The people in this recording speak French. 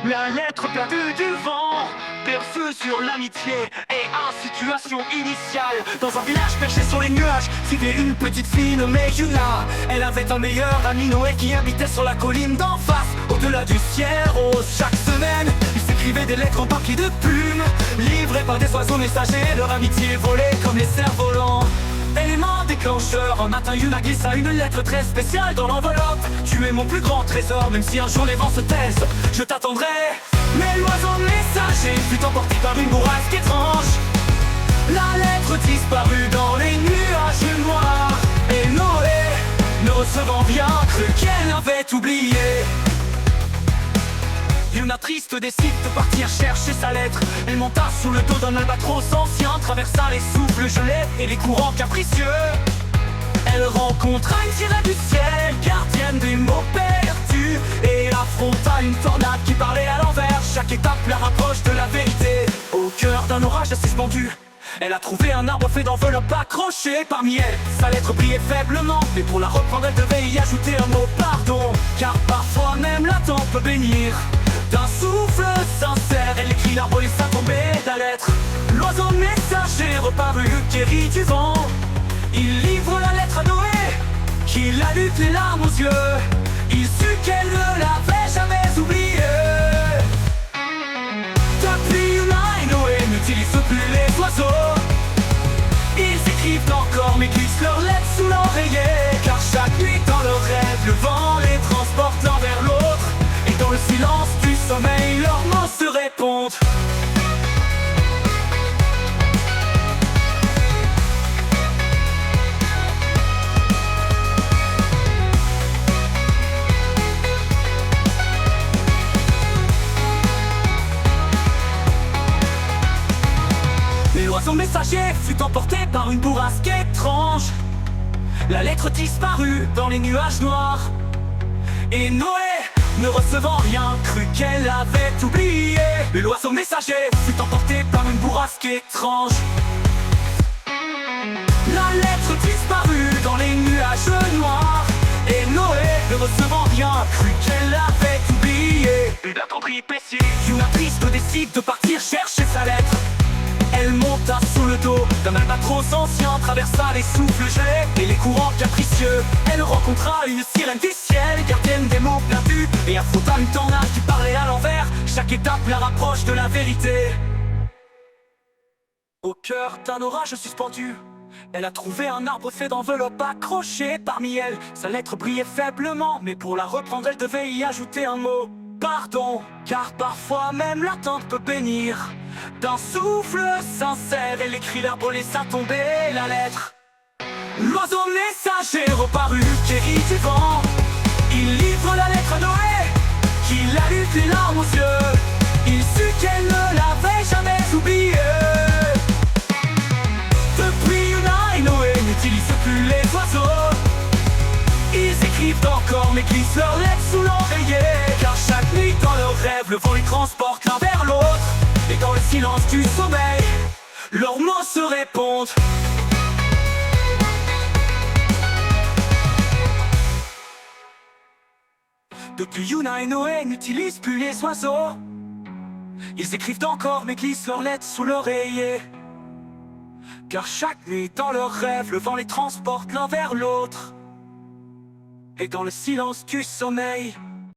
La lettre perdue du vent perd feu sur l'amitié et en situation initiale. Dans un village perché sur les nuages vivait une petite fille nommée Yuna. Elle avait un meilleur ami, Noé, qui habitait sur la colline d'en face, au-delà du ciel rose. Chaque semaine, ils s'écrivaient des lettres en papier de plumes, livrées par des oiseaux messagers. Leur amitié volait comme les cerfs-volants. Élément déclencheur, un matin Yuna glissa une lettre très spéciale dans l'enveloppe. Tu es mon plus grand trésor, même si un jour les vents se taisent, je t'attendrai. Mais l'oiseau messager fut emporté par une bourrasque étrange. La lettre disparut dans les nuages noirs. Et Noé, ne recevant rien, crut qu'elle avait oublié. Yuna triste décide de partir chercher sa lettre. Elle monta sur le dos d'un albatros ancien, traversa les souffles gelés et les courants capricieux. Elle rencontra une sirène du ciel, gardienne des mots perdus, et affronta une tornade qui parlait à l'envers. Chaque étape la rapproche de la vérité. Au cœur d'un orage suspendu, elle a trouvé un arbre fait d'enveloppes accrochées. Parmi elles, sa lettre brillait faiblement, mais pour la reprendre elle devait y ajouter un mot pardon. Car parfois même la tempête peut bénir. D'un souffle sincère, elle écrit l'arbre et sa tombée la lettre. L'oiseau messager reparut, guéri du vent. Il livre la lettre à Noé, qui la lut les larmes aux yeux. Il sut qu'elle ne l'avait jamais oublié. Depuis Yuna et Noé n'utilisent plus les oiseaux. Ils écrivent encore mais glissent leurs lettres sous l'oreiller. Car chaque nuit dans leurs rêves, le vent les transporte l'un vers l'autre. Et dans le silence du sommeil, leurs mots se répondent. L'oiseau messager fut emporté par une bourrasque étrange. La lettre disparut dans les nuages noirs. Et Noé, ne recevant rien, crut qu'elle avait oublié. L'oiseau messager fut emporté par une bourrasque étrange. La lettre disparut dans les nuages noirs. Et Noé, ne recevant rien, crut qu'elle avait oublié. Une péripétie, Yuna triste décide de partir chercher sa lettre. Elle monta sous le dos d'un albatros ancien, traversa les souffles gelés et les courants capricieux. Elle rencontra une sirène du ciel, gardienne des mots perdus, et affronta une tornade qui parlait à l'envers. Chaque étape la rapproche de la vérité. Au cœur d'un orage suspendu, elle a trouvé un arbre fait d'enveloppes accrochées. Parmi elles, sa lettre brillait faiblement, mais pour la reprendre elle devait y ajouter un mot pardon. Car parfois même l'attente peut bénir. D'un souffle sincère, elle écrit l'arbre laissa tomber la lettre. L'oiseau messager reparut, guéri du vent. Il livre la lettre à Noé, qui la lut les larmes aux yeux. Il sut qu'elle ne l'avait jamais oublié. Depuis Yuna et Noé n'utilisent plus les oiseaux. Ils écrivent encore mais glissent leurs lettres sous l'oreiller. Car chaque nuit dans leurs rêves, le vent les transporte l'un vers l'autre. Et dans le silence du sommeil, leurs mots se répondent. Depuis Yuna et Noé n'utilisent plus les oiseaux. Ils écrivent encore mais glissent leurs lettres sous l'oreiller. Car chaque nuit dans leurs rêves, le vent les transporte l'un vers l'autre. Et dans le silence du sommeil,